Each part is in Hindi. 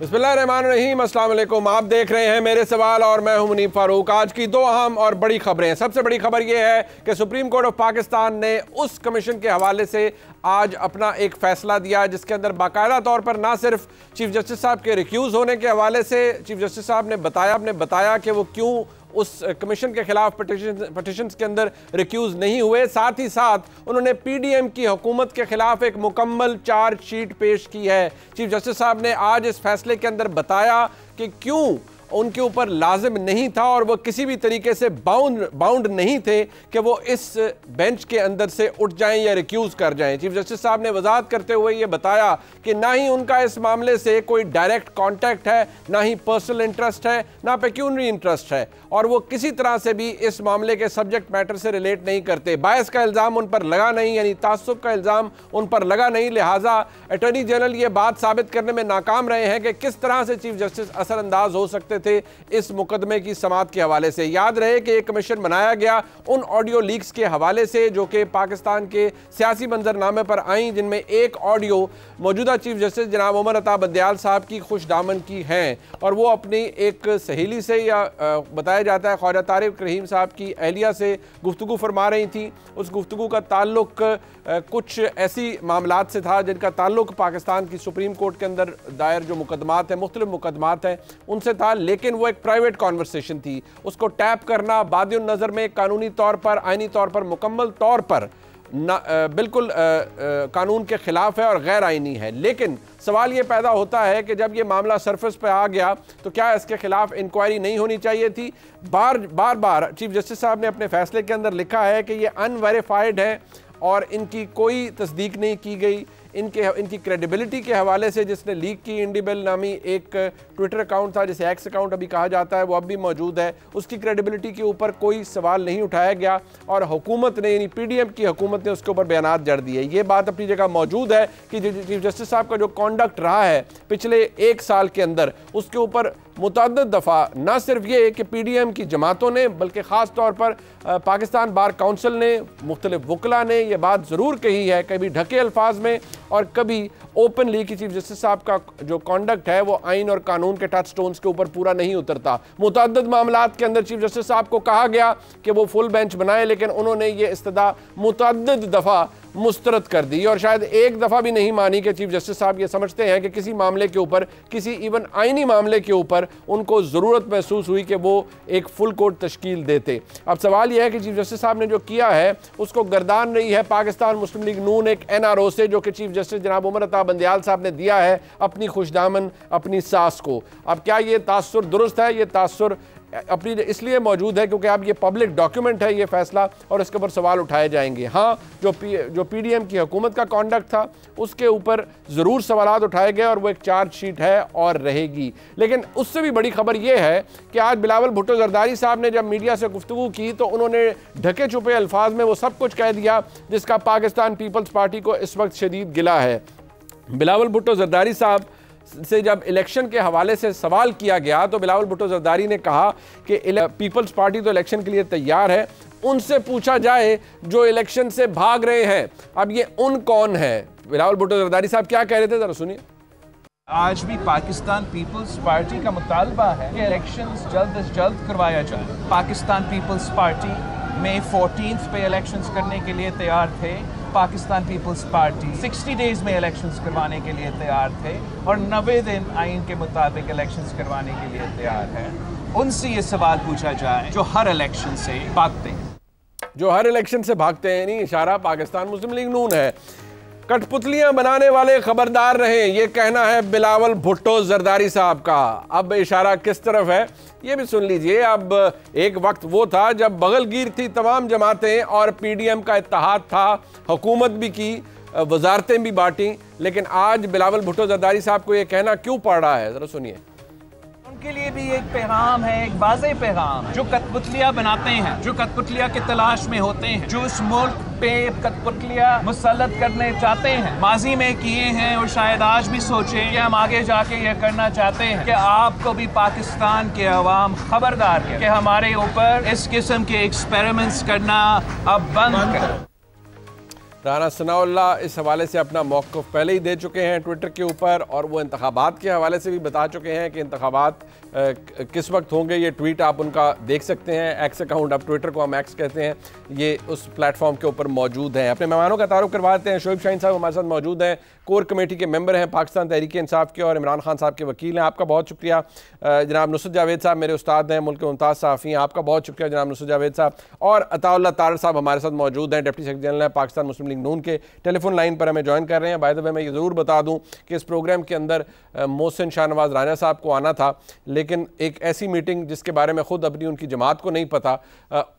बिस्मिल्लाहिर्रहमानिर्रहीम, अस्सलाम वालेकुम। आप देख रहे हैं मेरे सवाल और मैं हूं मुनीब फारूक। आज की दो अहम और बड़ी खबरें। सबसे बड़ी खबर यह है कि सुप्रीम कोर्ट ऑफ पाकिस्तान ने उस कमीशन के हवाले से आज अपना एक फैसला दिया जिसके अंदर बाकायदा तौर पर ना सिर्फ चीफ जस्टिस साहब के रिक्यूज़ होने के हवाले से चीफ जस्टिस साहब ने बताया कि वो क्यों उस कमीशन के खिलाफ पटिशन्स के अंदर रिक्यूज़ नहीं हुए, साथ ही साथ उन्होंने पीडीएम की हुकूमत के खिलाफ एक मुकम्मल चार्जशीट पेश की है। चीफ जस्टिस साहब ने आज इस फैसले के अंदर बताया कि क्यों उनके ऊपर लाजिम नहीं था और वो किसी भी तरीके से बाउंड नहीं थे कि वो इस बेंच के अंदर से उठ जाएं या रिक्यूज़ कर जाएं। चीफ जस्टिस साहब ने वजाहत करते हुए ये बताया कि ना ही उनका इस मामले से कोई डायरेक्ट कॉन्टैक्ट है, ना ही पर्सनल इंटरेस्ट है, ना पेक्यूनरी इंटरेस्ट है और वो किसी तरह से भी इस मामले के सब्जेक्ट मैटर से रिलेट नहीं करते। बायस का इल्ज़ाम उन पर लगा नहीं, यानी तासुब का इल्ज़ाम उन पर लगा नहीं, लिहाजा अटॉर्नी जनरल ये बात साबित करने में नाकाम रहे हैं कि किस तरह से चीफ जस्टिस असरअंदाज हो सकते थे इस मुकदमे की समाअत के हवाले से। याद रहे कि एक कमीशन बनाया गया उन ऑडियो लीक्स के हवाले से जो कि पाकिस्तान के सियासी मंजरनामे पर आई, जिनमें एक ऑडियो मौजूदा चीफ जस्टिस जनाब उमर अता बंदयाल साहब की खुशदामन की हैं और वो अपनी एक सहेली से या बताया जाता है ख्वाजा तारिक रहीम साहब की अहलिया से गुफ्तगू फरमा रही थी। उस गुफ्तगू का ताल्लुक कुछ ऐसी मामलात से था जिनका ताल्लुक पाकिस्तान की सुप्रीम कोर्ट के अंदर दायर जो मुकदमात हैं, मुख्तलिफ मुकदमात हैं, उनसे था, लेकिन वो एक प्राइवेट कॉन्वर्सेशन थी। उसको टैप करना बादिन नज़र में कानूनी तौर पर, आइनी तौर पर, मुकम्मल तौर पर बिल्कुल कानून के ख़िलाफ़ है और गैर आइनी है। लेकिन सवाल ये पैदा होता है कि जब ये मामला सरफेस पे आ गया तो क्या इसके खिलाफ इंक्वायरी नहीं होनी चाहिए थी? बार चीफ जस्टिस साहब ने अपने फैसले के अंदर लिखा है कि ये अनवेरीफाइड है और इनकी कोई तस्दीक नहीं की गई। इनकी क्रेडिबिलिटी के हवाले से जिसने लीक की इंडिबेल नामी एक ट्विटर अकाउंट था जिसे एक्स अकाउंट अभी कहा जाता है, वो अब भी मौजूद है, उसकी क्रेडिबिलिटी के ऊपर कोई सवाल नहीं उठाया गया और हुकूमत ने यानी पीडीएम की हुकूमत ने उसके ऊपर बयानात जड़ दिए। ये बात अपनी जगह मौजूद है कि चीफ जस्टिस साहब का जो कॉन्डक्ट रहा है पिछले एक साल के अंदर, उसके ऊपर मुतअद्दिद दफ़ा न सिर्फ ये कि पीडीएम की जमातों ने बल्कि ख़ास तौर पर पाकिस्तान बार काउंसिल ने, मुख्तलिफ वकला ने यह बात ज़रूर कही है, कभी ढके अल्फाज में और कभी ओपनली कि चीफ जस्टिस साहब का जो कॉन्डक्ट है वो आइन और कानून के टच स्टोन्स के ऊपर पूरा नहीं उतरता। मुतअद्दिद मामलात के अंदर चीफ जस्टिस साहब को कहा गया कि वो फुल बेंच बनाए, लेकिन उन्होंने ये इस्तदा मुतअद्दिद दफ़ा मुस्तरद कर दी और शायद एक दफ़ा भी नहीं मानी कि चीफ जस्टिस साहब ये समझते हैं कि किसी मामले के ऊपर, किसी इवन आइनी मामले के ऊपर उनको ज़रूरत महसूस हुई कि वो एक फुल कोर्ट तश्कील देते। अब सवाल यह है कि चीफ जस्टिस साहब ने जो किया है उसको गर्दान रही है पाकिस्तान मुस्लिम लीग नून एक NRO से, जो कि चीफ जस्टिस जनाब उमर अता बंदयाल साहब ने दिया है अपनी खुशदामन अपनी सास को। अब क्या ये तासुर दुरुस्त है? ये तासुर अपनी इसलिए मौजूद है क्योंकि अब ये पब्लिक डॉक्यूमेंट है ये फैसला और इसके ऊपर सवाल उठाए जाएंगे। हाँ, जो पीडीएम की हुकूमत का कॉन्डक्ट था उसके ऊपर ज़रूर सवाल उठाए गए और वो एक चार्जशीट है और रहेगी। लेकिन उससे भी बड़ी खबर ये है कि आज बिलावल भुट्टो जरदारी साहब ने जब मीडिया से गुफ्तगू की तो उन्होंने ढके छुपे अल्फाज में वो सब कुछ कह दिया जिसका पाकिस्तान पीपल्स पार्टी को इस वक्त शदीद गिला है। बिलावल भुट्टो जरदारी साहब से जब इलेक्शन के हवाले से सवाल किया गया तो बिलावल भुट्टो जरदारी ने कहा कि पीपल्स पार्टी तो इलेक्शन के लिए तैयार है, उनसे पूछा जाए जो इलेक्शन से भाग रहे हैं। अब ये उन कौन है? बिलावल भुट्टो जरदारी साहब क्या कह रहे थे, जरा सुनिए। आज भी पाकिस्तान पीपल्स पार्टी का मुतालबा है कि इलेक्शंस जल्द से जल्द करवाया जाए। पाकिस्तान पीपल्स पार्टी मई 14 पे इलेक्शंस करने के लिए तैयार थे। पाकिस्तान पीपल्स पार्टी 60 डेज में इलेक्शंस करवाने के लिए तैयार थे और 90 दिन आइन के मुताबिक इलेक्शंस करवाने के लिए तैयार है। उनसे ये सवाल पूछा जाए जो हर इलेक्शन से भागते हैं, जो हर इलेक्शन से भागते हैं, नहीं इशारा पाकिस्तान मुस्लिम लीग नून है। कठपुतलियां बनाने वाले खबरदार रहें, ये कहना है बिलावल भुट्टो जरदारी साहब का। अब इशारा किस तरफ है ये भी सुन लीजिए। अब एक वक्त वो था जब बगलगीर थी तमाम जमातें और पीडीएम का इत्तेहाद था, हुकूमत भी की, वजारतें भी बांटी, लेकिन आज बिलावल भुट्टो जरदारी साहब को ये कहना क्यों पड़ रहा है, जरा सुनिए। उनके लिए भी एक पैगाम है, एक वाज़ेह पैगाम, जो कठपुतलियां बनाते हैं, जो कठपुतलियां की तलाश में होते हैं, जो इस मुल्क पे कठपुतलियां मुसल्लत करने चाहते हैं, माजी में किए हैं और शायद आज भी सोचें कि हम आगे जाके ये करना चाहते हैं कि आपको भी पाकिस्तान के अवाम खबरदार है कि हमारे ऊपर इस किस्म के एक्सपेरिमेंट्स करना अब बंद करें। राना सनाउल्लाह इस हवाले से अपना मौक़िफ़ पहले ही दे चुके हैं ट्विटर के ऊपर, और वो इंतखाबात के हवाले से भी बता चुके हैं कि इंतखाबात किस वक्त होंगे। ये ट्वीट आप उनका देख सकते हैं, एक्स अकाउंट, अब ट्विटर को हम एक्स कहते हैं, ये उस प्लेटफॉर्म के ऊपर मौजूद हैं। अपने मेहमानों का तारुफ करवाते हैं। शोएब शाहीन साहब हमारे साथ मौजूद हैं, कोर कमेटी के मेंबर हैं पाकिस्तान तहरीक इंसाफ के, और इमरान खान साहब के वकील हैं। आपका बहुत शुक्रिया। जनाब नुसरत जावेद साहब मेरे उस्ताद हैं, मुल्क के मुमताज़ सहाफ़ी हैं, आपका बहुत शुक्रिया जनाब नुसरत जावेद साहब। और अताउल्लाह तारड़ साहब हमारे साथ मौजूद हैं, डिप्टी सेक्रेटरी जनरल हैं पाकिस्तान मुस्लिम लीग नून के, टेलीफोन लाइन पर हमें ज्वाइन कर रहे हैं। बाय द वे मैं ये ज़रूर बता दूं कि इस प्रोग्राम के अंदर मोहसिन शाहनवाज राना साहब को आना था, लेकिन एक ऐसी मीटिंग जिसके बारे में खुद अपनी उनकी जमात को नहीं पता,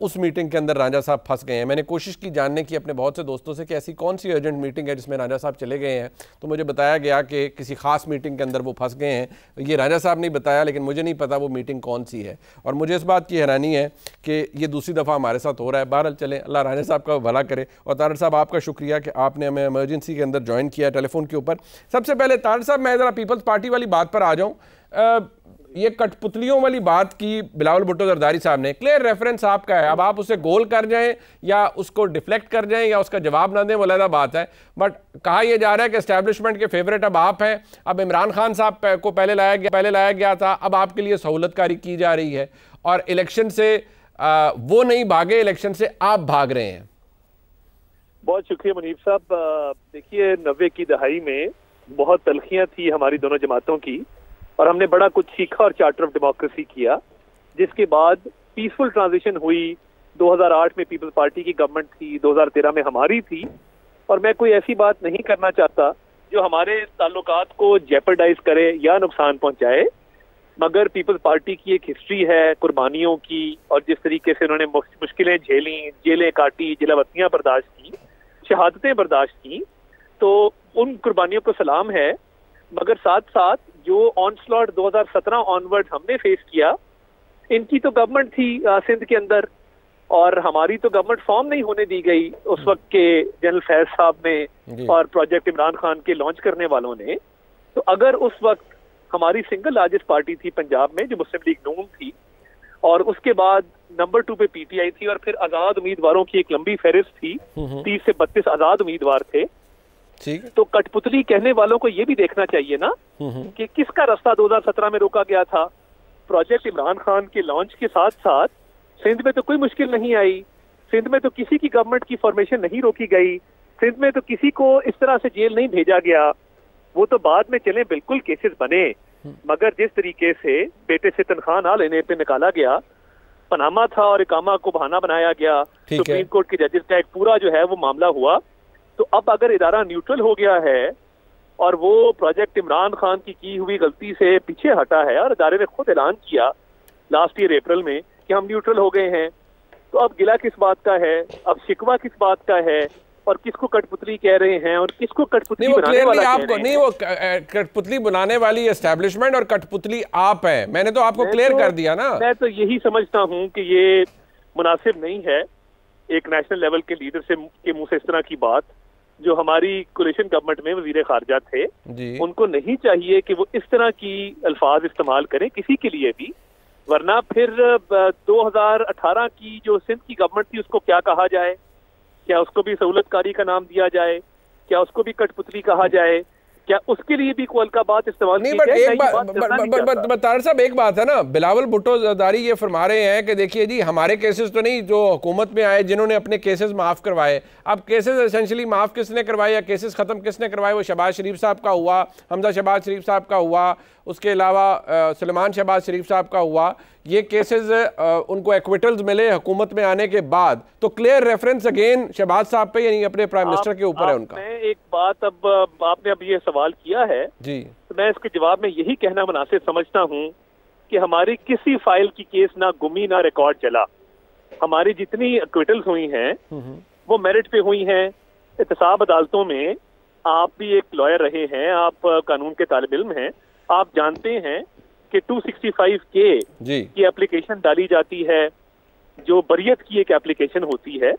उस मीटिंग के अंदर राजा साहब फंस गए हैं। मैंने कोशिश की जानने की अपने बहुत से दोस्तों से कि ऐसी कौन सी अर्जेंट मीटिंग है जिसमें राजा साहब चले गए हैं, तो मुझे बताया गया कि किसी खास मीटिंग के अंदर वो फंस गए हैं। ये राजा साहब नहीं बताया, लेकिन मुझे नहीं पता वो मीटिंग कौन सी है, और मुझे इस बात की हैरानी है कि ये दूसरी दफ़ा हमारे साथ हो रहा है। बहरहाल चलें, अल्लाह राजा साहब का भला करे। और तारड़ साहब आपका शुक्रिया कि आपने हमें इमरजेंसी के अंदर ज्वाइन किया टेलीफोन के ऊपर। सबसे पहले तारड़ साहब मैं ज़रा पीपल्स पार्टी वाली बात पर आ जाऊँ। ये कठपुतलियों वाली बात की बिलावल भुट्टो जरदारी साहब ने, क्लियर रेफरेंस आपका है, अब आप उसे गोल कर जाएं या उसको डिफ्लेक्ट कर जाएं या उसका जवाब ना दें, वो अलग बात है, बट कहा यह जा रहा है कि एस्टैब्लिशमेंट के फेवरेट अब आप हैं। अब इमरान खान साहब को पहले लाया गया था, अब आपके लिए सहूलतकारी की जा रही है, और इलेक्शन से वो नहीं भागे, इलेक्शन से आप भाग रहे हैं। बहुत शुक्रिया मुनीब साहब। देखिए, 90 की दहाई में बहुत तलखियां थी हमारी दोनों जमातों की, और हमने बड़ा कुछ सीखा और चार्टर ऑफ डेमोक्रेसी किया, जिसके बाद पीसफुल ट्रांजिशन हुई। 2008 में पीपल्स पार्टी की गवर्नमेंट थी, 2013 में हमारी थी, और मैं कोई ऐसी बात नहीं करना चाहता जो हमारे ताल्लुकात को जेपरडाइज करे या नुकसान पहुंचाए। मगर पीपल्स पार्टी की एक हिस्ट्री है कुर्बानियों की, और जिस तरीके से उन्होंने मुश्किलें झेली, जेलें काटी, जिलावतियां बर्दाश्त की, शहादतें बर्दाश्त की, तो उन कुर्बानियों को सलाम है। मगर साथ साथ जो ऑनस्लॉट 2017 ऑनवर्ड हमने फेस किया, इनकी तो गवर्नमेंट थी सिंध के अंदर, और हमारी तो गवर्नमेंट फॉर्म नहीं होने दी गई उस वक्त के जनरल फैज साहब ने और प्रोजेक्ट इमरान खान के लॉन्च करने वालों ने। तो अगर उस वक्त हमारी सिंगल लार्जेस्ट पार्टी थी पंजाब में जो मुस्लिम लीग नून थी, और उसके बाद नंबर 2 पे पीटीआई थी, और फिर आजाद उम्मीदवारों की एक लंबी फहरिस्त थी, 30 से 32 आजाद उम्मीदवार थे, तो कठपुतली कहने वालों को ये भी देखना चाहिए ना कि किसका रास्ता 2017 में रोका गया था। प्रोजेक्ट इमरान खान के लॉन्च के साथ साथ सिंध में तो कोई मुश्किल नहीं आई, सिंध में तो किसी की गवर्नमेंट की फॉर्मेशन नहीं रोकी गई, सिंध में तो किसी को इस तरह से जेल नहीं भेजा गया। वो तो बाद में चले बिल्कुल केसेस बने, मगर जिस तरीके से बेटे से तनख्वाह ना लेने पे निकाला गया, पनामा था और इकामा को बहाना बनाया गया, सुप्रीम कोर्ट के जजेस का एक पूरा जो है वो मामला हुआ। तो अब अगर इदारा न्यूट्रल हो गया है और वो प्रोजेक्ट इमरान खान की हुई गलती से पीछे हटा है, और इदारे ने खुद ऐलान किया लास्ट ईयर अप्रैल में कि हम न्यूट्रल हो गए हैं, तो अब गिला किस बात का है, अब शिकवा किस बात का है, और किसको कठपुतली कह रहे हैं और किसको कठपुतली बनाने वाला आपको नहीं, वो कठपुतली बनाने वाली एस्टैब्लिशमेंट और कठपुतली आप है, मैंने तो आपको क्लियर कर दिया ना। मैं तो यही समझता हूं कि ये मुनासिब नहीं है एक नेशनल लेवल के लीडर से के मुंह से इस तरह की बात। जो हमारी कोलिशन गवर्नमेंट में वजीर खारजा थे, उनको नहीं चाहिए कि वो इस तरह की अल्फाज इस्तेमाल करें किसी के लिए भी, वरना फिर 2018 की जो सिंध की गवर्नमेंट थी उसको क्या कहा जाए, क्या उसको भी सहूलतकारी का नाम दिया जाए, क्या उसको भी कठपुतली कहा जाए, क्या उसके लिए भी कोई बात इस्तेमाल नहीं? बट एक बात तारड़ साहब, एक बात है ना, बिलावल भुट्टो जरदारी ये फरमा रहे हैं कि देखिए जी हमारे केसेस तो नहीं, जो हुकूमत में आए जिन्होंने अपने केसेस माफ करवाए। अब केसेस एसेंशियली माफ किसने करवाए या केसेस खत्म किसने करवाए? वो शहबाज शरीफ साहब का हुआ, हमजा शहबाज शरीफ साहब का हुआ, उसके अलावा सुलेमान शहबाज शरीफ साहब का हुआ। ये केसेस उनको एक्विटल्स मिले हुकूमत में आने के बाद, तो क्लियर रेफरेंस अगेन शहबाज साहब पे यानी अपने प्राइम मिनिस्टर के ऊपर है उनका। मैं एक बात, अब आपने अब ये सवाल किया है जी, तो मैं इसके जवाब में यही कहना मुनासिब समझता हूँ कि हमारी किसी फाइल की केस ना गुमी ना रिकॉर्ड चला। हमारी जितनी एक्विटल्स हुई हैं वो मेरिट पे हुई हैं, एहतसाब अदालतों में। आप भी एक लॉयर रहे हैं, आप कानून के तालिब इल्म हैं, आप जानते हैं कि 265K की एप्लीकेशन डाली जाती है, जो बरियत की एक एप्लीकेशन होती है,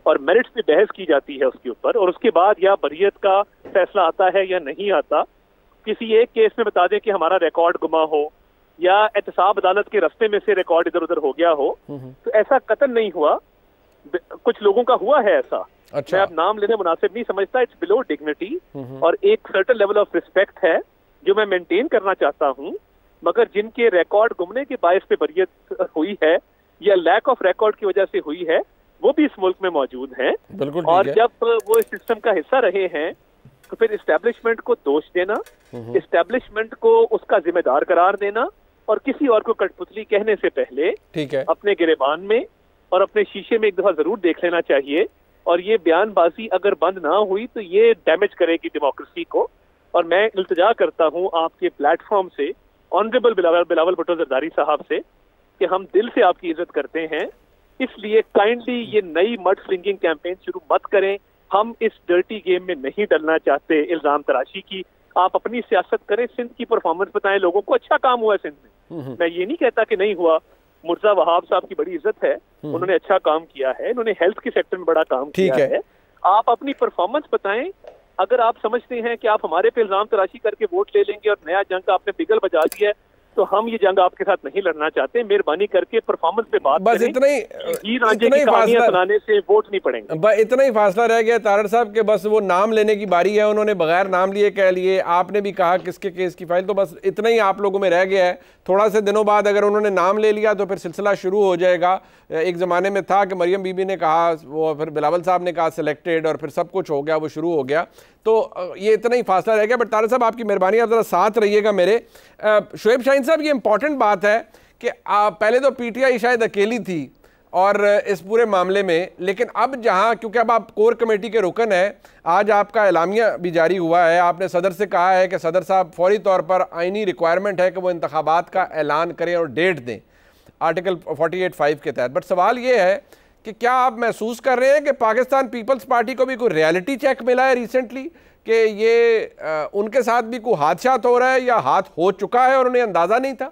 और मेरिट्स पे बहस की जाती है उसके ऊपर, और उसके बाद या बरियत का फैसला आता है या नहीं आता। किसी एक केस में बता दें कि हमारा रिकॉर्ड गुमा हो या एहतसाब अदालत के रास्ते में से रिकॉर्ड इधर उधर हो गया हो, तो ऐसा कतई नहीं हुआ। कुछ लोगों का हुआ है ऐसा। अच्छा। मैं अब नाम लेने मुनासिब नहीं समझता, इट्स बिलो डिग्निटी, और एक सर्टेन लेवल ऑफ रिस्पेक्ट है जो मैं मेंटेन करना चाहता हूं, मगर जिनके रिकॉर्ड गुमने के बायस पे बरियत हुई है या लैक ऑफ रिकॉर्ड की वजह से हुई है, वो भी इस मुल्क में मौजूद हैं। और जब वो इस सिस्टम का हिस्सा रहे हैं तो फिर इस्टेब्लिशमेंट को दोष देना, इस्टेब्लिशमेंट को उसका जिम्मेदार करार देना और किसी और को कठपुतली कहने से पहले ठीक है अपने गिरेबान में और अपने शीशे में एक दफा जरूर देख लेना चाहिए। और ये बयानबाजी अगर बंद ना हुई तो ये डैमेज करेगी डेमोक्रेसी को। और मैं इल्तिजा करता हूं आपके प्लेटफॉर्म से, ऑनरेबल बिलावल भुट्टो जरदारी साहब से, कि हम दिल से आपकी इज्जत करते हैं, इसलिए काइंडली ये नई मड स्लिंगिंग कैंपेन शुरू मत करें। हम इस डर्टी गेम में नहीं डलना चाहते इल्जाम तराशी की। आप अपनी सियासत करें, सिंध की परफॉर्मेंस बताएं लोगों को। अच्छा काम हुआ है सिंध में, मैं ये नहीं कहता कि नहीं हुआ। मुर्जा वहाब साहब की बड़ी इज्जत है, उन्होंने अच्छा काम किया है, उन्होंने हेल्थ के सेक्टर में बड़ा काम किया है। आप अपनी परफॉर्मेंस बताएं। अगर आप समझते हैं कि आप हमारे पे इल्जाम तराशी करके वोट ले लेंगे और नया जंग आपने बिगल बजा दिया है, तो हम ये जंग आपके साथ नहीं लड़ना चाहते। मेहरबानी करके परफॉर्मेंस पे बात बस करें। इतना ही कहानियां सुनाने से वोट नहीं पड़ेंगे। इतना ही फासला रह गया तारड़ साहब के, बस वो नाम लेने की बारी है। उन्होंने बगैर नाम लिए कह लिए, आपने भी कहा किसके केस की फाइल, तो बस इतना ही आप लोगों में रह गया है। थोड़ा से दिनों बाद अगर उन्होंने नाम ले लिया तो फिर सिलसिला शुरू हो जाएगा। एक ज़माने में था कि मरियम बीबी ने कहा, वो फिर बिलावल साहब ने कहा सिलेक्टेड, और फिर सब कुछ हो गया, वो शुरू हो गया। तो ये इतना ही फासला रह गया। बट तारड़ साहब आपकी मेहरबानी, आप ज़रा साथ रहिएगा मेरे। शुएब शाहीन साहब, ये इंपॉर्टेंट बात है कि पहले तो पीटीआई शायद अकेली थी और इस पूरे मामले में, लेकिन अब जहां, क्योंकि अब आप कोर कमेटी के रुकन हैं, आज आपका एलामिया भी जारी हुआ है। आपने सदर से कहा है कि सदर साहब फौरी तौर पर आईनी रिक्वायरमेंट है कि वो इंतखाबात का ऐलान करें और डेट दें आर्टिकल 48(5) के तहत। बट सवाल ये है कि क्या आप महसूस कर रहे हैं कि पाकिस्तान पीपल्स पार्टी को भी कोई रियलिटी चेक मिला है रिसेंटली कि ये उनके साथ भी कोई हादसा हो रहा है या हाथ हो चुका है और उन्हें अंदाज़ा नहीं था?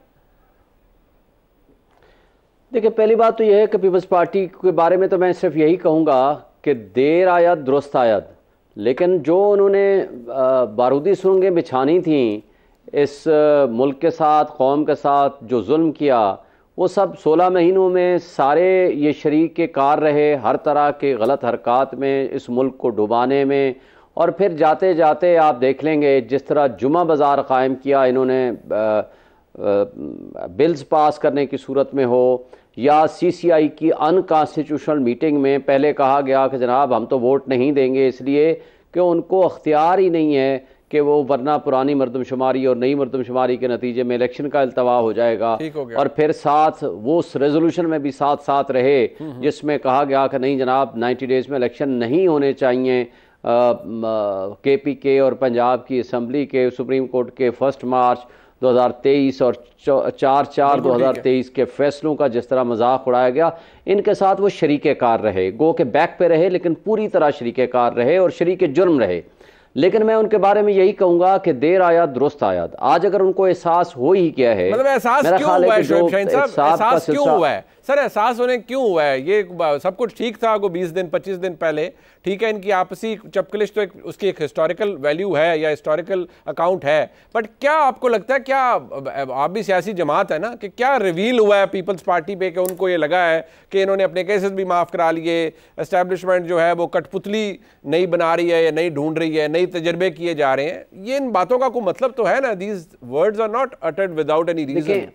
देखिए, पहली बात तो यह है कि पीपल्स पार्टी के बारे में तो मैं सिर्फ यही कहूँगा कि देर आयत दुरुस्त आयत, लेकिन जो उन्होंने बारूदी सुरंगें बिछानी थी इस मुल्क के साथ, कौम के साथ जो जुल्म किया, वो सब 16 महीनों में सारे ये शरीक के कार रहे हर तरह के गलत हरकत में, इस मुल्क को डुबाने में। और फिर जाते जाते आप देख लेंगे जिस तरह जुमा बाज़ार क़ायम किया इन्होंने, बिल्स पास करने की सूरत में हो या सीसीआई की अनकॉन्स्टिट्यूशनल मीटिंग में पहले कहा गया कि जनाब हम तो वोट नहीं देंगे, इसलिए कि उनको अख्तियार ही नहीं है कि वो, वरना पुरानी मरदमशुमारी और नई मरदमशुमारी के नतीजे में इलेक्शन का अल्तवा हो जाएगा। और फिर साथ वो उस रेजोल्यूशन में भी साथ साथ रहे जिसमें कहा गया कि नहीं जनाब 90 डेज़ में इलेक्शन नहीं होने चाहिए। KPK और पंजाब की असम्बली के सुप्रीम कोर्ट के 1 मार्च 2023 और 4/4/2023 के फैसलों का जिस तरह मजाक उड़ाया गया, इनके साथ वो शरीके कार रहे, गो के बैक पे रहे, लेकिन पूरी तरह शरीके कार रहे और शरीके जुर्म रहे। लेकिन मैं उनके बारे में यही कहूँगा कि देर आया दुरुस्त आया। आज अगर उनको एहसास हो ही क्या है, मतलब एहसास क्यों हुआ है शुएब शाहीन साहब? एहसास क्यों हुआ है सर? एहसास होने क्यों हुआ है? ये सब कुछ ठीक था को 20 दिन 25 दिन पहले, ठीक है, इनकी आपसी चपकलिश तो उसकी एक हिस्टोरिकल वैल्यू है या हिस्टोरिकल अकाउंट है। बट क्या आपको लगता है, क्या आप भी सियासी जमात है ना, कि क्या रिवील हुआ है पीपल्स पार्टी पे कि उनको ये लगा है कि इन्होंने अपने केसेस भी माफ़ करा लिए, एस्टैब्लिशमेंट जो है वो कठपुतली नहीं बना रही है या नहीं ढूंढ रही है, नई तजर्बे किए जा रहे हैं? ये इन बातों का कोई मतलब तो है ना? These words are not uttered without any reason.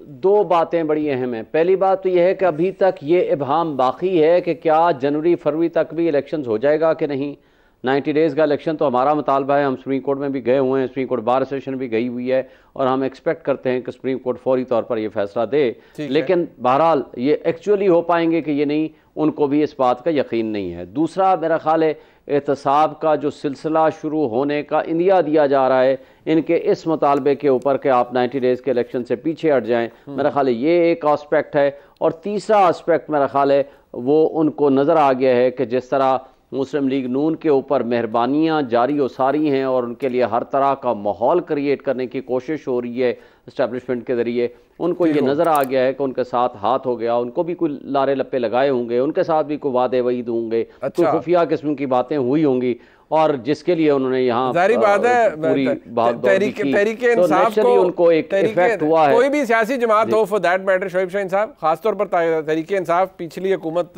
दो बातें बड़ी अहम हैं। पहली बात तो यह है कि अभी तक ये इब्हाम बाकी है कि क्या जनवरी फरवरी तक भी इलेक्शंस हो जाएगा कि नहीं। 90 डेज़ का इलेक्शन तो हमारा मुतालबा है, हम सुप्रीम कोर्ट में भी गए हुए हैं, सुप्रीम कोर्ट बार एसोसिएशन भी गई हुई है और हम एक्सपेक्ट करते हैं कि सुप्रीम कोर्ट फौरी तौर पर यह फैसला दे। लेकिन बहरहाल ये एक्चुअली हो पाएंगे कि ये नहीं, उनको भी इस बात का यकीन नहीं है। दूसरा, मेरा ख्याल है एहतसाब का जो सिलसिला शुरू होने का इंदिया दिया जा रहा है इनके इस मुतालबे के ऊपर कि आप 90 डेज़ के इलेक्शन से पीछे हट जाएं, मेरा ख्याल है ये एक आस्पेक्ट है। और तीसरा आस्पेक्ट मेरा ख्याल है वो उनको नज़र आ गया है कि जिस तरह मुस्लिम लीग नून के ऊपर मेहरबानियाँ जारी और सारी हैं और उनके लिए हर तरह का माहौल क्रिएट करने की कोशिश हो रही है इस्टेब्लिशमेंट के ज़रिए, उनको ये नज़र आ गया है कि उनके साथ हाथ हो गया, उनको भी कोई लारे लप्पे लगाए होंगे, उनके साथ भी कोई वादे वईद होंगे, तो खुफिया किस्म की बातें हुई होंगी और जिसके लिए उन्होंने यहाँ जारी बात है तहरीके इंसाफ को उनको एक इफेक्ट हुआ है। कोई भी सियासी जमात हो for that matter, Shoaib Shaheen साहब, खासतौर पर तहरीके इंसाफ पिछली हुकूमत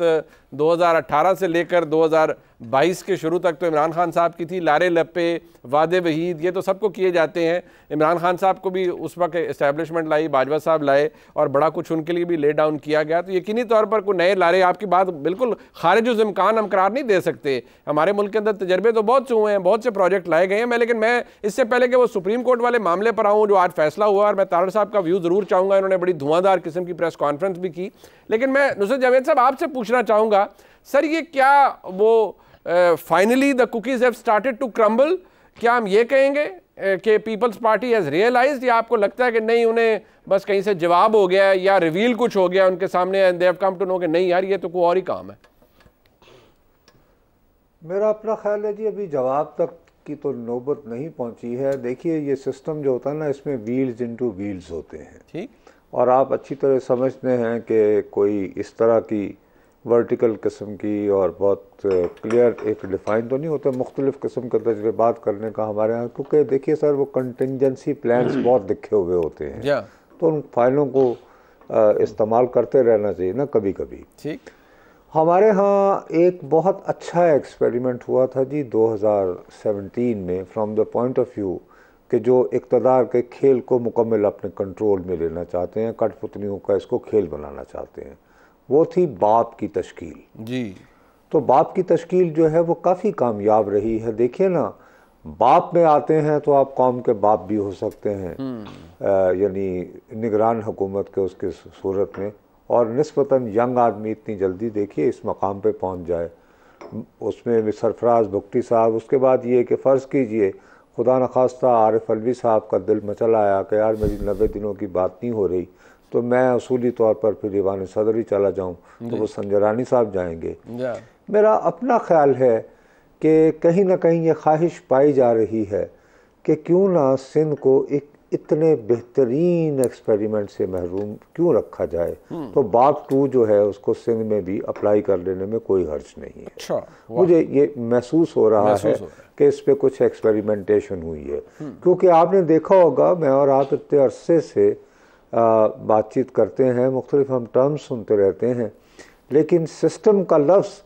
2018 से लेकर 2022 के शुरू तक तो इमरान खान साहब की थी, लारे लप्पे, वादे वहीद, ये तो सबको किए जाते हैं। इमरान खान साहब को भी उस वक्त इस्टेब्लिशमेंट लाई, बाजवा साहब लाए और बड़ा कुछ उनके लिए भी ले डाउन किया गया। तो यकीनी तौर पर कोई नए लारे, आपकी बात बिल्कुल खारिज उस इम्कान हम करार नहीं दे सकते। हमारे मुल्क के अंदर तजर्बे तो बहुत से हुए हैं, बहुत से प्रोजेक्ट लाए गए हैं। लेकिन मैं इससे पहले कि वो सुप्रीम कोर्ट वाले मामले पर आऊँ जो आज फैसला हुआ, और मैं तारड़ साहब का व्यू ज़रूर चाहूँगा, इन्होंने बड़ी धुआंधार किस्म की प्रेस कॉन्फ्रेंस भी की। लेकिन मैं नुसरत जावेद साहब आपसे पूछना चाहूँगा, सर ये क्या वो finally the cookies have started to crumble? क्या हम ये कहेंगे कि पीपल्स पार्टी हैज़ रियलाइज्ड, या आपको लगता है कि नहीं उन्हें बस कहीं से जवाब हो गया या रिवील कुछ हो गया उनके सामने and they have come to know कि नहीं यार ये तो कोई और ही काम है? मेरा अपना ख्याल है जी अभी जवाब तक की तो नौबत नहीं पहुंची है। देखिए ये सिस्टम जो होता है ना, इसमें व्हील्स इनटू व्हील्स होते हैं, ठीक, और आप अच्छी तरह समझते हैं कि कोई इस तरह की वर्टिकल किस्म की और बहुत क्लियर एक डिफ़ाइन तो नहीं होता, मुख्तलिफ़ किस्म का तजर्बात करने का हमारे यहाँ, क्योंकि देखिए सर वो कंटिजेंसी प्लान्स बहुत लिखे हुए होते हैं, तो उन फाइलों को इस्तेमाल करते रहना चाहिए ना कभी कभी। ठीक, हमारे यहाँ एक बहुत अच्छा एक्सपेरिमेंट हुआ था जी 2017 में, from the point of view कि जो इक़्तिदार के खेल को मुकम्मल अपने कंट्रोल में लेना चाहते हैं, कठपुतलियों का इसको खेल बनाना चाहते हैं, वो थी बाप की तश्कील जी। तो बाप की तश्कील जो है वो काफ़ी कामयाब रही है। देखिए ना, बाप में आते हैं तो आप कौम के बाप भी हो सकते हैं, यानी निगरान हुकूमत के उसके सूरत में, और निस्बतन यंग आदमी इतनी जल्दी देखिए इस मकाम पे पहुंच जाए, उसमें सरफराज भुगटी साहब, उसके बाद ये कि फ़र्ज़ कीजिए खुदा न खास्ता आरिफ अलवी साहब का दिल मचल आया कि यार मेरी 90 दिनों की बात नहीं हो रही, तो मैं असूली तौर पर फिर दीवान सदर ही चला जाऊं, तो वो संजरानी साहब जाएंगे। मेरा अपना ख्याल है कि कहीं ना कहीं ये ख्वाहिश पाई जा रही है कि क्यों ना सिंध को एक इतने बेहतरीन एक्सपेरिमेंट से महरूम क्यों रखा जाए, तो बाप 2 जो है उसको सिंध में भी अप्लाई कर लेने में कोई हर्ज नहीं है। अच्छा, मुझे ये महसूस हो रहा है कि इस पे कुछ एक्सपेरिमेंटेशन हुई है, क्योंकि आपने देखा होगा मैं और आप इतने अरसे से बातचीत करते हैं, मुख्तलिफ हम टर्म्स सुनते रहते हैं, लेकिन सिस्टम का लफ्ज़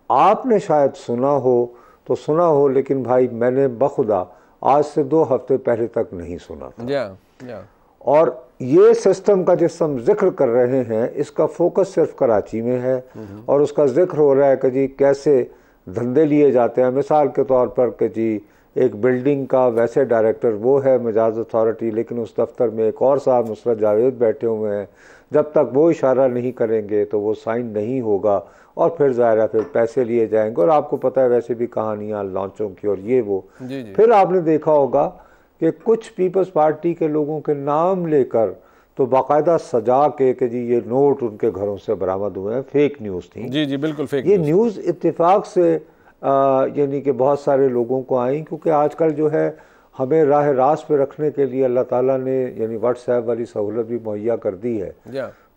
आपने शायद सुना हो लेकिन भाई मैंने बखुदा आज से 2 हफ्ते पहले तक नहीं सुना था। और ये सिस्टम का जिस हम जिक्र कर रहे हैं इसका फोकस सिर्फ कराची में है, और उसका जिक्र हो रहा है कि जी कैसे धंधे लिए जाते हैं। मिसाल के तौर पर कि जी एक बिल्डिंग का वैसे डायरेक्टर वो है मिजाज अथॉरिटी, लेकिन उस दफ्तर में एक और साहब नुसरत जावेद बैठे हुए हैं, जब तक वो इशारा नहीं करेंगे तो वो साइन नहीं होगा, और फिर ज़ाहिर है फिर पैसे लिए जाएंगे। और आपको पता है वैसे भी कहानियाँ लॉन्चों की और ये वो जी। फिर आपने देखा होगा कि कुछ पीपल्स पार्टी के लोगों के नाम लेकर तो बाकायदा सजा के कि जी ये नोट उनके घरों से बरामद हुए हैं, फेक न्यूज़ थी। जी जी बिल्कुल फेक ये न्यूज़ इत्तेफाक से यानी कि बहुत सारे लोगों को आई, क्योंकि आजकल जो है हमें राह रास्त पे रखने के लिए अल्लाह ताला ने यानी व्हाट्सएप वाली सहूलत भी मुहैया कर दी है,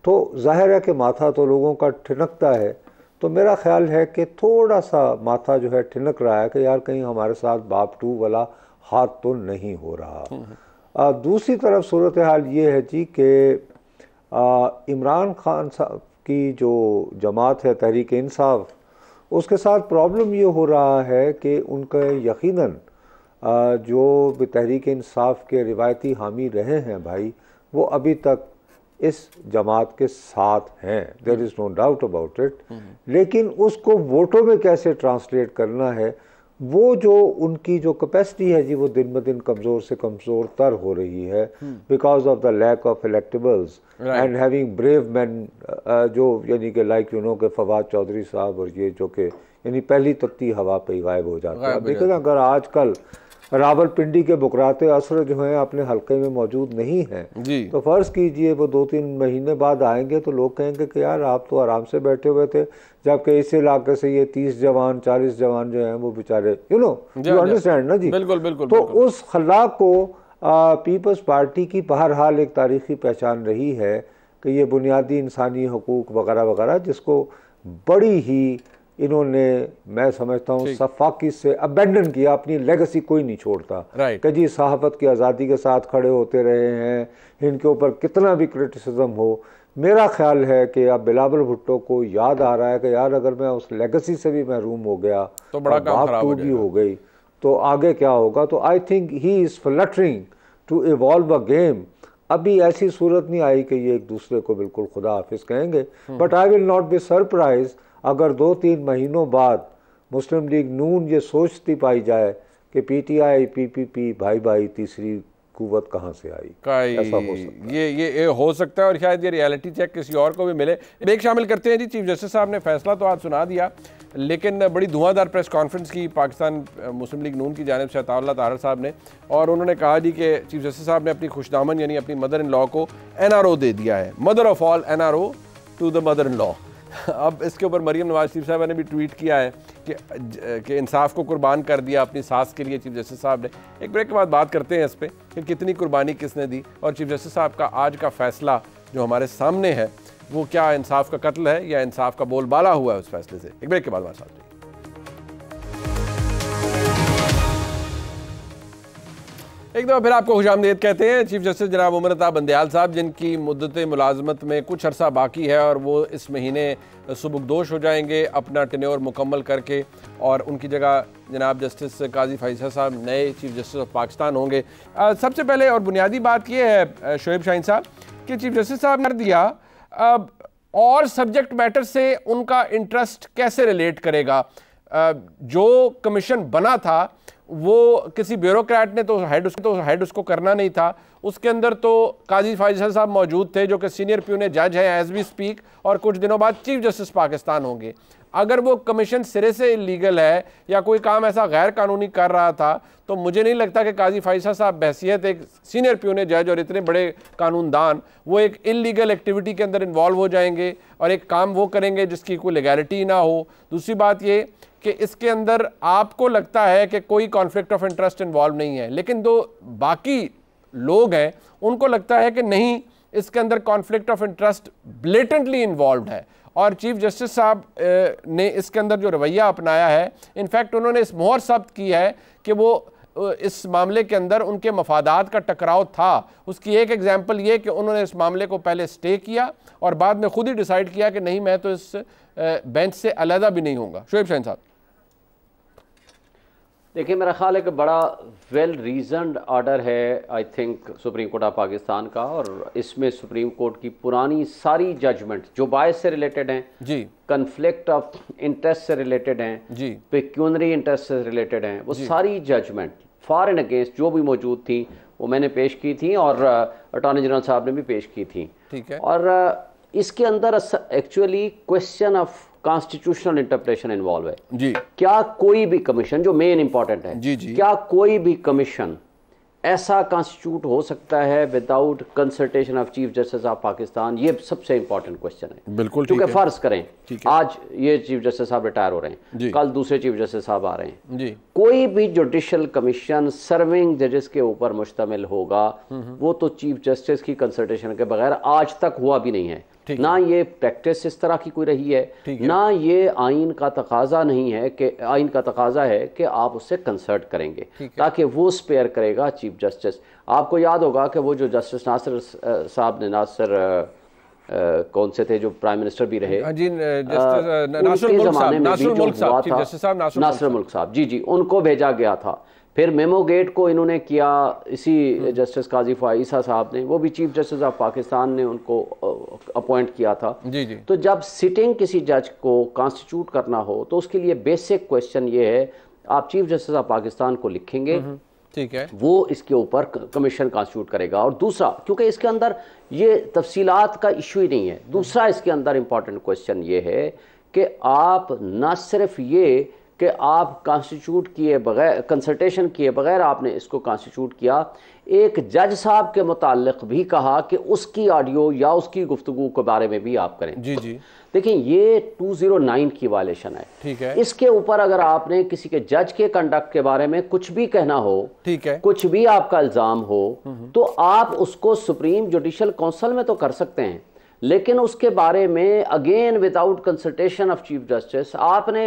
तो जाहिर है कि माथा तो लोगों का ठिनकता है। तो मेरा ख्याल है कि थोड़ा सा माथा जो है ठिनक रहा है कि यार कहीं हमारे साथ बाप 2 वाला हाथ तो नहीं हो रहा। दूसरी तरफ सूरत हाल ये है जी कि इमरान खान साहब की जो जमात है तहरीक इंसाफ, उसके साथ प्रॉब्लम ये हो रहा है कि उनका यकीनन जो तहरीक इंसाफ के रिवायती हामी रहे हैं भाई, वो अभी तक इस जमात के साथ हैं, there is no doubt about it, लेकिन उसको वोटों में कैसे ट्रांसलेट करना है, वो जो उनकी जो कैपेसिटी है जी वो दिन ब दिन कमज़ोर से कमज़ोर तर हो रही है, because of the lack of electables and having brave man, जो यानी कि लाइक यू नो के फवाद चौधरी साहब, और ये जो कि यानी पहली तत्ती हवा पे ही गायब हो जाते हैं। देखिए ना, अगर आजकल रावलपिंडी के बुकराते असर जो हैं अपने हल्के में मौजूद नहीं हैं, तो फ़र्ज़ कीजिए वो 2-3 महीने बाद आएंगे तो लोग कहेंगे कि यार आप तो आराम से बैठे हुए थे, जबकि इस इलाके से ये 30 जवान 40 जवान जो हैं वो बेचारे यू अंडरस्टैंड ना जी। बिल्कुल बिल्कुल। तो उस खला को पीपल्स पार्टी की बहरहाल एक तारीख़ी पहचान रही है कि ये बुनियादी इंसानी हकूक़ वगैरह वगैरह जिसको बड़ी ही इन्होंने, मैं समझता हूँ, सफाकी से अबेंडन किया, अपनी लेगेसी कोई नहीं छोड़ता कि जी सहाफत की आज़ादी के साथ खड़े होते रहे हैं, इनके ऊपर कितना भी क्रिटिसिज्म हो। मेरा ख्याल है कि अब बिलावल भुट्टो को याद आ रहा है कि यार अगर मैं उस लेगेसी से भी महरूम हो गया तो बड़ा काम खराब भी हो गई तो आगे क्या होगा। तो I think he is fluttering to evolve a game. अभी ऐसी सूरत नहीं आई कि ये एक दूसरे को बिल्कुल खुदा हाफिज कहेंगे, but I will not be surprise अगर 2-3 महीनों बाद मुस्लिम लीग नून ये सोचती पाई जाए कि PTI PPP भाई भाई तीसरी कुव्वत कहाँ से आई। ऐसा हो सकता है। ये हो सकता है और शायद ये रियलिटी चेक किसी और को भी मिले। ब्रेक शामिल करते हैं जी। चीफ जस्टिस साहब ने फैसला तो आज सुना दिया, लेकिन बड़ी धुआंधार प्रेस कॉन्फ्रेंस की पाकिस्तान मुस्लिम लीग नून की जानिब से अताउल्लाह ताहिर साहब ने, और उन्होंने कहा जी कि चीफ जस्टिस साहब ने अपनी खुशदामन यानी अपनी मदर इन लॉ को NRO दे दिया है, mother of all NRO to the mother in law. अब इसके ऊपर मरीम नवाज शरीफ साहब ने भी ट्वीट किया है कि इंसाफ को कुर्बान कर दिया अपनी सास के लिए चीफ जस्टिस साहब ने। एक ब्रेक के बाद बात करते हैं इस पर कि कितनी कुर्बानी किसने दी, और चीफ जस्टिस साहब का आज का फैसला जो हमारे सामने है वो क्या इंसाफ का कत्ल है या इंसाफ का बोलबाला हुआ है उस फैसले से। एक ब्रेक के बाद हमारे साथ। एक दफ़ा फिर आपको खुशामदीद कहते हैं। चीफ जस्टिस जनाब उमर अता बंदयाल साहब, जिनकी मुद्दत मुलाजमत में कुछ अरसा बाकी है और वो इस महीने सुबुकदोश हो जाएंगे अपना टेन्योर मुकम्मल करके, और उनकी जगह जनाब जस्टिस काजी फैसल साहब नए चीफ जस्टिस ऑफ पाकिस्तान होंगे। सबसे पहले और बुनियादी बात यह है शोएब शाहीन साहब कि चीफ जस्टिस साहब ने दिया, और सब्जेक्ट मैटर से उनका इंटरेस्ट कैसे रिलेट करेगा। जो कमीशन बना था वो किसी ब्यूरोक्रेट ने तो हेड उसको करना नहीं था, उसके अंदर तो काजी फैसल साहब मौजूद थे जो कि सीनियर प्यून जज है एज वी स्पीक, और कुछ दिनों बाद चीफ जस्टिस पाकिस्तान होंगे। अगर वो कमीशन सिरे से इलीगल है या कोई काम ऐसा गैर कानूनी कर रहा था तो मुझे नहीं लगता कि काजी फैसल साहब बहसियत एक सीनियर प्यून जज और इतने बड़े कानूनदान वो एक इलीगल एक्टिविटी के अंदर इन्वॉल्व हो जाएंगे और एक काम वो करेंगे जिसकी कोई लीगैलिटी ना हो। दूसरी बात ये कि इसके अंदर आपको लगता है कि कोई कॉन्फ्लिक्ट ऑफ इंटरेस्ट इन्वॉल्व नहीं है, लेकिन दो बाकी लोग हैं उनको लगता है कि नहीं, इसके अंदर conflict of interest blatantly involve है। और चीफ जस्टिस साहब ने इसके अंदर जो रवैया अपनाया है, इनफैक्ट उन्होंने इस मोहर सब्त की है कि वो इस मामले के अंदर उनके मफादात का टकराव था। उसकी एक एग्जांपल ये कि उन्होंने इस मामले को पहले स्टे किया और बाद में खुद ही डिसाइड किया कि नहीं, मैं तो इस बेंच से अलहदा भी नहीं होऊंगा। शोएब शाहीन साहब, देखिए, मेरा ख्याल है कि बड़ा वेल रीजनड ऑर्डर है I think supreme court of Pakistan का, और इसमें सुप्रीम कोर्ट की पुरानी सारी जजमेंट जो बायस से रिलेटेड हैं जी, कन्फ्लिक्ट ऑफ इंटरेस्ट से रिलेटेड हैं जी, पेक्यूनरी इंटरेस्ट से रिलेटेड हैं, वो सारी जजमेंट फॉर एंड अगेंस्ट जो भी मौजूद थी वो मैंने पेश की थी और अटॉर्नी जनरल साहब ने भी पेश की थी। ठीक है। और इसके अंदर actually question of constitutional interpretation involve है जी। क्या कोई भी कमीशन, जो मेन इंपॉर्टेंट है जी, क्या कोई भी कमीशन ऐसा कॉन्स्टिट्यूट हो सकता है without consultation of chief justice of Pakistan? ये सबसे इंपॉर्टेंट क्वेश्चन है। बिल्कुल, क्योंकि फर्ज करें आज ये चीफ जस्टिस साहब रिटायर हो रहे हैं, कल दूसरे चीफ जस्टिस साहब आ रहे हैं जी। कोई भी जुडिशियल कमीशन सर्विंग जजेस के ऊपर मुश्तमिल होगा, वो तो चीफ जस्टिस की कंसल्टेशन के बगैर आज तक हुआ भी नहीं है। ना ये प्रैक्टिस इस तरह की कोई रही है, ना ये आइन का तकाजा नहीं है कि आइन का तकाजा है कि आप उससे कंसल्ट करेंगे ताकि वो स्पेयर करेगा चीफ जस्टिस। आपको याद होगा कि वो जो जस्टिस नासिर साहब ने, नासिर कौन से थे जो प्राइम मिनिस्टर भी रहे, नासिर मुल्क साहब जी, उनको भेजा गया था। फिर मेमो गेट को इन्होंने किया इसी जस्टिस काजी फाइसा साहब ने, वो भी चीफ जस्टिस ऑफ पाकिस्तान ने उनको अपॉइंट किया था जी। तो जब सिटिंग किसी जज को कॉन्स्टिट्यूट करना हो तो उसके लिए बेसिक क्वेश्चन ये है, आप चीफ जस्टिस ऑफ पाकिस्तान को लिखेंगे, ठीक है, वो इसके ऊपर कमीशन कॉन्स्टिट्यूट करेगा। और दूसरा, क्योंकि इसके अंदर ये तफसीलात का इशू ही नहीं है, दूसरा इसके अंदर इंपॉर्टेंट क्वेश्चन ये है कि आप न सिर्फ ये कि आप कॉन्स्टिट्यूट किए बगैर, कंसल्टेशन किए बगैर आपने इसको कॉन्स्टिट्यूट किया, एक जज साहब के मुताल्लिक भी कहा कि उसकी ऑडियो या उसकी गुफ्तगू के बारे में भी आप करें जी। देखिए, ये 209 की वायलेशन है, ठीक है। इसके ऊपर अगर आपने किसी के जज के कंडक्ट के बारे में कुछ भी कहना हो, ठीक है, कुछ भी आपका इल्जाम हो, तो आप उसको सुप्रीम जुडिशियल काउंसिल में तो कर सकते हैं, लेकिन उसके बारे में again without consultation of chief justice आपने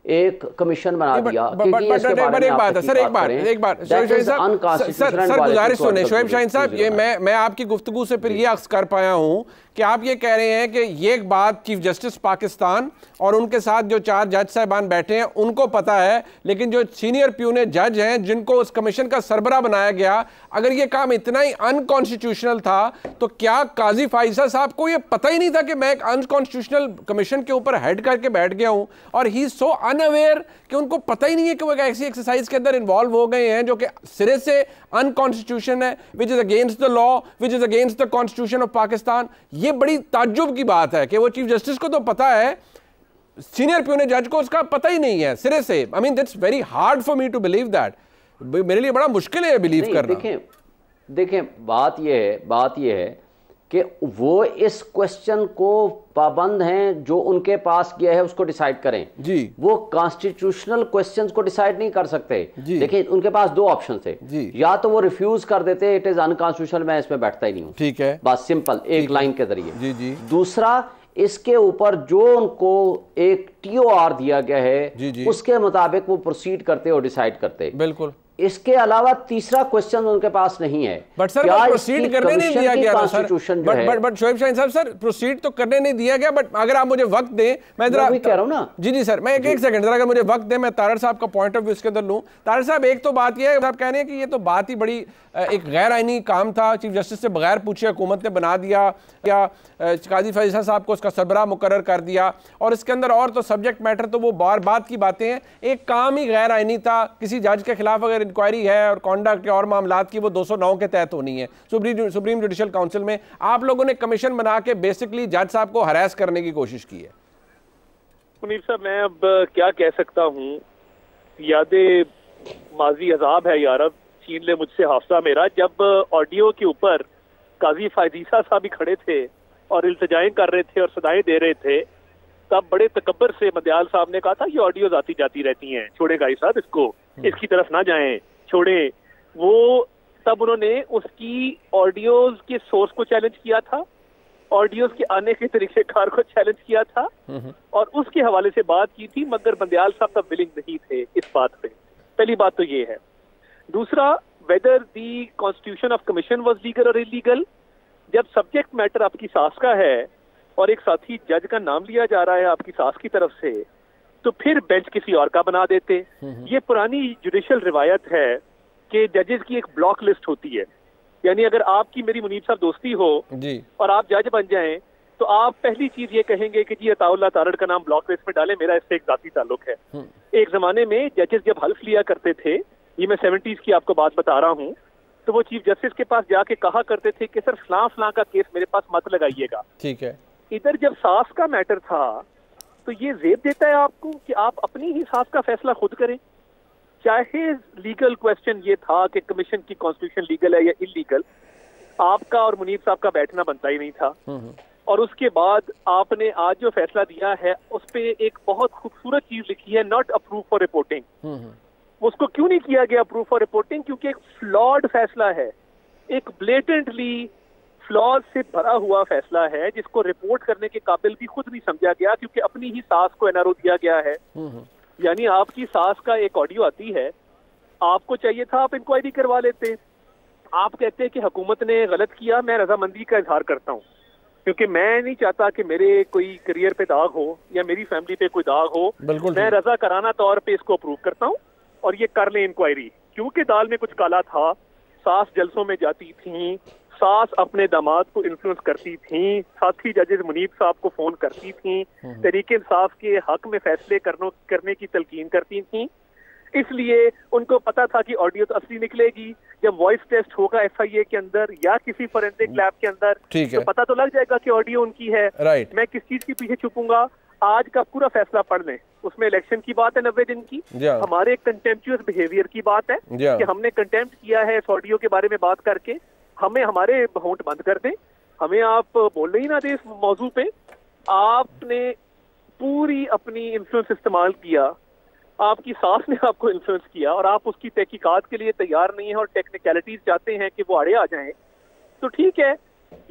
एक कमीशन बना दिया। एक बात है सर, एक बात सर गुजारिश सुने शोएब शाहीन साहब, ये मैं आपकी गुफ्तगू से फिर ये अक्स कर पाया हूं कि आप ये कह रहे हैं कि ये एक बात चीफ जस्टिस पाकिस्तान और उनके साथ जो 4 जज साहिबान बैठे हैं उनको पता है, लेकिन जो सीनियर प्यूने जज हैं जिनको उस कमीशन का सरबरा बनाया गया, अगर ये काम इतना ही अनकॉन्स्टिट्यूशनल था तो क्या काजी फाइजा साहब को ये पता ही नहीं था कि मैं एक अनकॉन्स्टिट्यूशनल कमीशन के ऊपर हेड करके बैठ गया हूं और ही सो अनअवेयर कि उनको पता ही नहीं है कि वो एक ऐसी एक्सरसाइज के अंदर इन्वॉल्व हो गए हैं जो कि सिरे से अनकॉन्स्टिट्यूशन है, which is against the law, which is against the constitution of Pakistan. ये बड़ी ताज्जुब की बात है कि वो चीफ जस्टिस को तो पता है, सीनियर प्यूने जज को उसका पता ही नहीं है सिरे से। I mean that's very hard for me to believe that. मेरे लिए बड़ा मुश्किल है बिलीव करना। देखें बात यह है कि वो इस क्वेश्चन को पाबंद हैं, जो उनके पास गया है उसको डिसाइड करें जी। वो कॉन्स्टिट्यूशनल क्वेश्चंस को डिसाइड नहीं कर सकते। देखिए उनके पास 2 ऑप्शन थे, या तो वो रिफ्यूज कर देते इट इज अनकॉन्स्टिट्यूशनल, मैं इसमें बैठता ही नहीं हूं, ठीक है, बस सिंपल एक लाइन के जरिए। जी जी। दूसरा, इसके ऊपर जो उनको एक TOR दिया गया है जी जी। उसके मुताबिक वो प्रोसीड करते और डिसाइड करते। बिल्कुल। इसके अलावा तीसरा क्वेश्चन उनके पास नहीं है। बट सर प्रोसीड करने नहीं दिया गया ना सर। बट शोएब शाहीन साहब सर प्रोसीड तो करने नहीं दिया गया, बट अगर आप मुझे वक्त दें, मैं जरा कह रहा हूं ना। जी जी सर, मैं एक सेकंड जरा, अगर मुझे वक्त दें मैं तारड़ साहब का पॉइंट ऑफ व्यू इसके अंदर लूं। तारड़ साहब, एक तो बात यह है, आप कह रहे हैं कि ये तो बात ही बड़ी एक गैर आईनी काम था, चीफ जस्टिस से बगैर पूछे हुकूमत ने बना दिया, क्या काजी फैज़ल साहब को उसका सरबराह मुकर्रर कर दिया, और इसके अंदर और तो सब्जेक्ट मैटर तो वो बात की बातें हैं, एक काम ही गैर आईनी था। किसी जज के खिलाफ अगर इंक्वायरी है और कॉन्डक्ट और मामलात की, वो 209 के तहत होनी है सुप्रीम जुडिशल काउंसिल में। आप लोगों ने कमीशन बना के बेसिकली जज साहब को हरास करने की कोशिश की है। मुनीर साहब, मैं अब क्या कह सकता हूँ, यादें माजी अजाब है यार, अब छीन ले मुझसे हाफसा मेरा। जब ऑडियो के ऊपर काजी फायजीसा साहब भी खड़े थे और इल्तिजाएं कर रहे थे और सदाएं दे रहे थे, तब बड़े तकब्बर से मदयाल साहब ने कहा था ये ऑडियोज आती जाती रहती हैं, छोड़े गाई साहब इसको, इसकी तरफ ना जाएं, छोड़े। वो तब उन्होंने उसकी ऑडियोज के सोर्स को चैलेंज किया था, ऑडियोज के आने के तरीकेकार को चैलेंज किया था और उसके हवाले से बात की थी, मगर बंदयाल साहब तब विलिंग नहीं थे इस बात पे। पहली बात तो ये है। दूसरा, weather the constitution of commission was legal और इलीगल, जब सब्जेक्ट मैटर आपकी सास का है और एक साथी जज का नाम लिया जा रहा है आपकी सास की तरफ से, तो फिर बेंच किसी और का बना देते। ये पुरानी जुडिशल रिवायत है कि जजेस की एक ब्लॉक लिस्ट होती है, यानी अगर आपकी मेरी मुनीब साहब दोस्ती हो जी और आप जज बन जाएं तो आप पहली चीज ये कहेंगे कि जी अताउल्लाह तारड़ का नाम ब्लॉक लिस्ट में डालें, मेरा इससे एक जाती ताल्लुक है। एक जमाने में जजेस जब हल्फ लिया करते थे, ये मैं 70s की आपको बात बता रहा हूँ, तो वो चीफ जस्टिस के पास जाके कहा करते थे कि सर फलां का केस मेरे पास मत लगाइएगा। ठीक है। इधर जब सास का मैटर था तो ये जेब देता है आपको कि आप अपनी ही सास का फैसला खुद करें, चाहे लीगल क्वेश्चन ये था कि कमीशन की कॉन्स्टिट्यूशन लीगल है या इलीगल, आपका और मुनीब साहब का बैठना बनता ही नहीं था। और उसके बाद आपने आज जो फैसला दिया है उस पे एक बहुत खूबसूरत चीज लिखी है, नॉट अप्रूव फॉर रिपोर्टिंग। उसको क्यों नहीं किया गया अप्रूव फॉर रिपोर्टिंग? क्योंकि एक फ्लॉड फैसला है, एक ब्लेटेंटली फ्लॉज से भरा हुआ फैसला है, जिसको रिपोर्ट करने के काबिल भी खुद नहीं समझा गया, क्योंकि अपनी ही सास को एनआरओ दिया गया है। यानी आपकी सास का एक ऑडियो आती है, आपको चाहिए था आप इंक्वायरी करवा लेते, आप कहते हैं कि हुकूमत ने गलत किया, मैं रजामंदी का इजहार करता हूँ, क्योंकि मैं नहीं चाहता कि मेरे कोई करियर पे दाग हो या मेरी फैमिली पे कोई दाग हो, मैं रजा कराना तौर पे इसको अप्रूव करता हूँ और ये कर ले इंक्वायरी। क्योंकि दाल में कुछ काला था, सास जलसों में जाती थी, सास अपने दामाद को इन्फ्लुएंस करती थी, साथी जजेस मुनीब साहब को फोन करती थी, तरीके इंसाफ के हक में फैसले करने की तलकीन करती थी, इसलिए उनको पता था कि ऑडियो तो असली निकलेगी। जब वॉइस टेस्ट होगा FIA के अंदर या किसी फोरेंसिक लैब के अंदर, तो पता तो लग जाएगा कि ऑडियो उनकी है। मैं किस चीज के पीछे छुपूंगा? आज का पूरा फैसला पढ़ लें, उसमें इलेक्शन की बात है 90 दिन की, हमारे कंटेम्प्चुअस बिहेवियर की बात है कि हमने कंटेम्प्ट किया है इस ऑडियो के बारे में बात करके, हमें हमारे होंठ बंद कर दें, हमें आप बोलने ही ना दें इस मौजू पे। आपने पूरी अपनी इन्फ्लुएंस इस्तेमाल किया, आपकी सास ने आपको इन्फ्लुएंस किया और आप उसकी तहकीकात के लिए तैयार नहीं है और टेक्निकलिटीज चाहते हैं कि वो आड़े आ जाएं, तो ठीक है,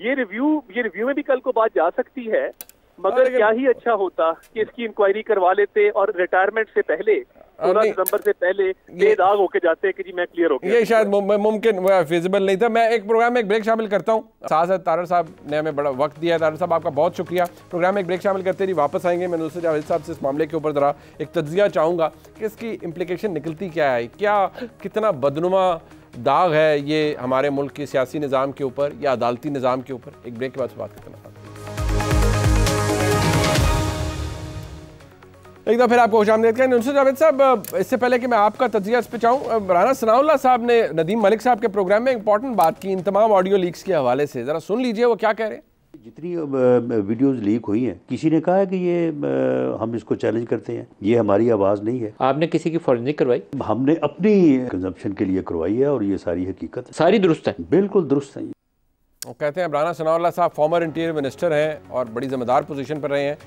ये रिव्यू में भी कल को बात जा सकती है, मगर क्या ही अच्छा होता कि इसकी इंक्वायरी करवा लेते और रिटायरमेंट से पहले 16 दिसंबर से पहले बेदाग होके जाते कि जी मैं क्लियर हो गया। ये शायद मुमकिन फिजिबल नहीं था। मैं एक प्रोग्राम में एक ब्रेक शामिल करता हूँ। साथ तारड़ साहब ने हमें बड़ा वक्त दिया। तारड़ साहब आपका बहुत शुक्रिया। प्रोग्राम में एक ब्रेक शामिल करते ही वापस आएंगे। मैं नुसरत जावेद साहब से इस मामले के ऊपर ज़रा एक तज्जिया चाहूँगा कि इसकी इम्प्लीकेशन निकलती क्या है, क्या कितना बदनुमा दाग है ये हमारे मुल्क के सियासी निज़ाम के ऊपर या अदालती निज़ाम के ऊपर। एक ब्रेक के बाद बात करते हैं। एक दफ़ा फिर आपको खुशामदीद करें। नुसरत जावेद साहब, इससे पहले कि मैं आपका तज्जिया इस पर चाहूँ, राना सनाउल्लाह साहब ने नदीम मलिक साहब के प्रोग्राम में इंपॉर्टेंट बात की इन तमाम ऑडियो लीक्स के हवाले से। ज़रा सुन लीजिए वो क्या कह रहे हैं। जितनी वीडियोस लीक हुई हैं, किसी ने कहा है कि ये हम इसको चैलेंज करते हैं, ये हमारी आवाज़ नहीं है। आपने किसी की फॉरेंसिक करवाई? हमने अपनी कंजम्पशन के लिए करवाई है और ये सारी हकीकत सारी दुरुस्त है, बिल्कुल दुरुस्त है। वो कहते हैं राना सनाउल्लाह साहब फॉर्मर इंटीरियर मिनिस्टर हैं और बड़ी जिम्मेदार पोजीशन पर रहे हैं।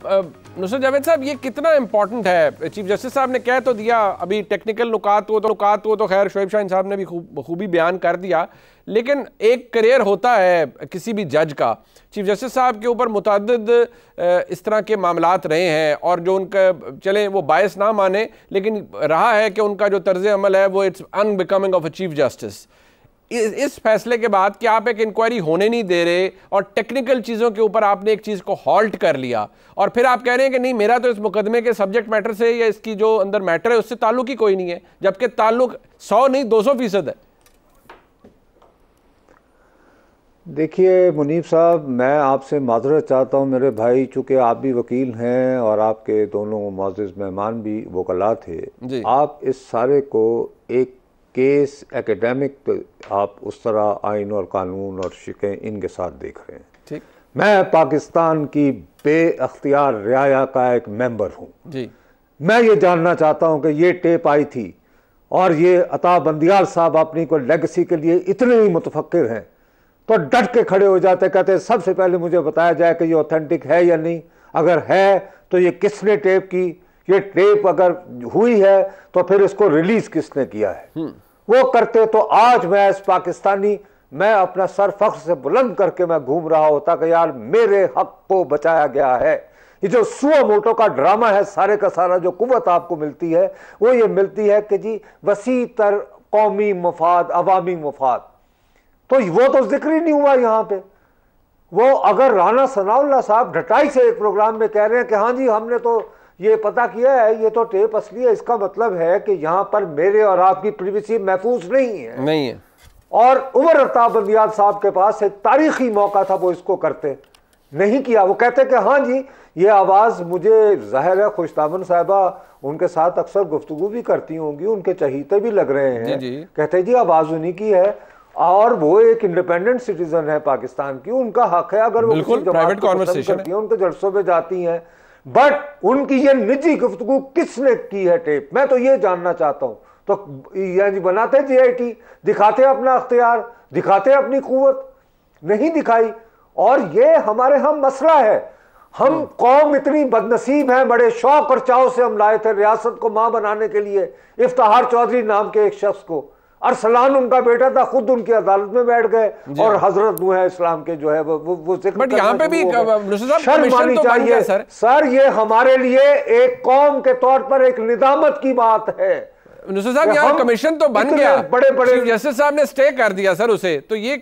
नुसरत जावेद साहब, ये कितना इंपॉर्टेंट है? चीफ जस्टिस साहब ने कह तो दिया, अभी टेक्निकल नुकात वो तो खैर शोएब शाहीन साहब ने भी खूबी बयान कर दिया, लेकिन एक करियर होता है किसी भी जज का। चीफ जस्टिस साहब के ऊपर मुतअद्दिद इस तरह के मामलात रहे हैं और जो उनका, चलें वो बायस ना माने, लेकिन रहा है कि उनका जो तर्ज अमल है वो it's unbecoming of a chief justice. इस फैसले के बाद कि आप एक इंक्वायरी होने नहीं दे रहे और टेक्निकल चीज़ों के ऊपर आपने एक चीज़ को हॉल्ट कर लिया और फिर आप कह रहे हैं कि नहीं, मेरा तो इस मुकदमे के सब्जेक्ट मैटर से या इसकी जो अंदर मैटर है उससे ताल्लुक ही कोई नहीं है, जबकि ताल्लुक 100 नहीं 200% है। देखिए मुनीब साहब, मैं आपसे माजरत चाहता हूँ मेरे भाई, चूँकि आप भी वकील हैं और आपके दोनों मुअज़्ज़िज़ मेहमान भी वकला थे। आप इस सारे को एक केस एकेडमिक आप उस तरह आइन और कानून और शिकें इनके साथ देख रहे हैं। ठीक, मैं पाकिस्तान की बेअख्तियार रियाया का एक मेंबर हूँ जी। मैं ये जानना चाहता हूँ कि ये टेप आई थी और ये अता बंदियाल साहब अपनी को लेगेसी के लिए इतने ही मुतफक्किर हैं तो डट के खड़े हो जाते, कहते सबसे पहले मुझे बताया जाए कि ये ऑथेंटिक है या नहीं, अगर है तो ये किसने टेप की, ये टेप अगर हुई है तो फिर इसको रिलीज किसने किया है। वो करते तो आज मैं इस पाकिस्तानी, मैं अपना सर फख्र से बुलंद करके मैं घूम रहा होता कि यार मेरे हक को बचाया गया है। ये जो सुओ मोटो का ड्रामा है, सारे का सारा जो कुव्वत आपको मिलती है वो ये मिलती है कि जी वसी तर कौमी मफाद, अवामी मफाद, तो वो तो जिक्र ही नहीं हुआ यहाँ पे। वो अगर राना सनाउल्लाह साहब ढटाई से एक प्रोग्राम में कह रहे हैं कि हाँ जी हमने तो ये पता किया है, ये तो टेप असली है, इसका मतलब है कि यहाँ पर मेरे और आपकी प्राइवेसी महफूज नहीं है। और उमर अफ्ताब बंदियाल साहब के पास एक तारीखी मौका था, वो इसको करते नहीं किया। वो कहते कि हाँ जी ये आवाज़ मुझे जाहिर है खुशदामन साहिबा उनके साथ अक्सर गुफ्तगू भी करती होंगी, उनके चहीते भी लग रहे हैं। कहते जी आवाज़ उन्हीं की है और वो एक इंडिपेंडेंट सिटीजन है पाकिस्तान की, उनका हक है अगर वो किसी जमात को पसंद करती है, उनके जलसों पे जाती हैं, बट उनकी ये निजी गुफ्तगू किसने की है टेप, मैं तो ये जानना चाहता हूं। तो यानी बनाते जीआईटी, दिखाते अपना अख्तियार, दिखाते अपनी कुव्वत, नहीं दिखाई। और ये हमारे हम मसला है, हम कौम इतनी बदनसीब है, बड़े शौक और चाव से हम लाए थे रियासत को मां बनाने के लिए इफ्तिखार चौधरी नाम के एक शख्स को। अरसलान उनका बेटा था, खुद उनकी अदालत में बैठ गए और हजरत नूह इस्लाम के जो है वो जिक्र, बट यहाँ पे भी शर्म आनी चाहिए सर। ये हमारे लिए एक कौम के तौर पर एक निदामत की बात है। नुसरत साहब यहाँ कमीशन तो बन गया, बड़े बड़े जस्टिस साहब ने स्टे कर दिया सर उसे, तो ये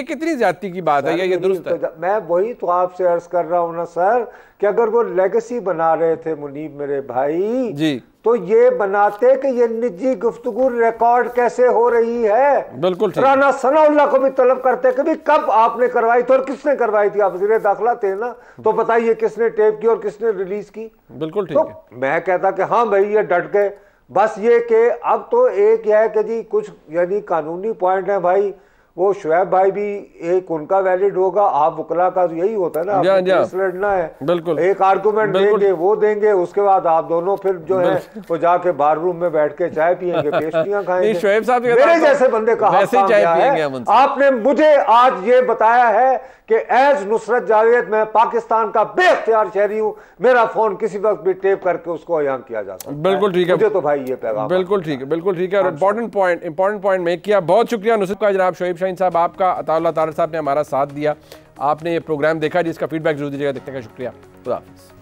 कितनी ज्यादती की बात है या ये दुरुस्त है? मैं वही तो आपसे अर्ज कर रहा हूँ ना सर कि अगर वो लेगेसी बना रहे थे मुनीब मेरे भाई जी, तो ये बनाते कि ये निजी गुफ्तगू रिकॉर्ड कैसे हो रही है। बिल्कुल ठीक। राना सनाउल्लाह को भी तलब करते कि भी कब आपने करवाई थी और किसने करवाई थी, आप वज़ीर दाखिला थे ना, तो बताइए किसने टेप की और किसने रिलीज की। बिल्कुल ठीक है। मैं कहता कि हाँ भाई ये डट गए, बस ये कि अब तो एक है कि जी कुछ यानी कानूनी पॉइंट है भाई, वो शुएब भाई भी एक उनका वैलिड होगा, आप वकला का यही होता है ना, केस लड़ना है, बिल्कुल एक आर्गुमेंट देंगे वो देंगे, उसके बाद आप दोनों फिर जो है वो जाके बार रूम में बैठ के चाय पियेंगे, पेस्ट्रियां खाएंगे। शुएब साहब मेरे जैसे बंदे का हक काम क्या है? आपने मुझे आज ये बताया है कि एज नुसरत जावेद मैं पाकिस्तान का बेख्तियार शहरी हूँ, मेरा फोन किसी वक्त भी टेप करके उसको अयान किया जा सकता है। बिल्कुल ठीक है, मुझे तो भाई ये पैगाम बिल्कुल ठीक है, बिल्कुल ठीक है। और इंपॉर्टेंट पॉइंट मेक किया, बहुत शुक्रिया नुसरत का। जनाब शोएब शाहीन शाहीन साहब आपका, अताउल्लाह तारड़ साहब ने हमारा साथ दिया, आपने ये प्रोग्राम देखा जिसका फीडबैक जरूर दीजिएगा। देखने का शुक्रिया। खुदा हाफिज़।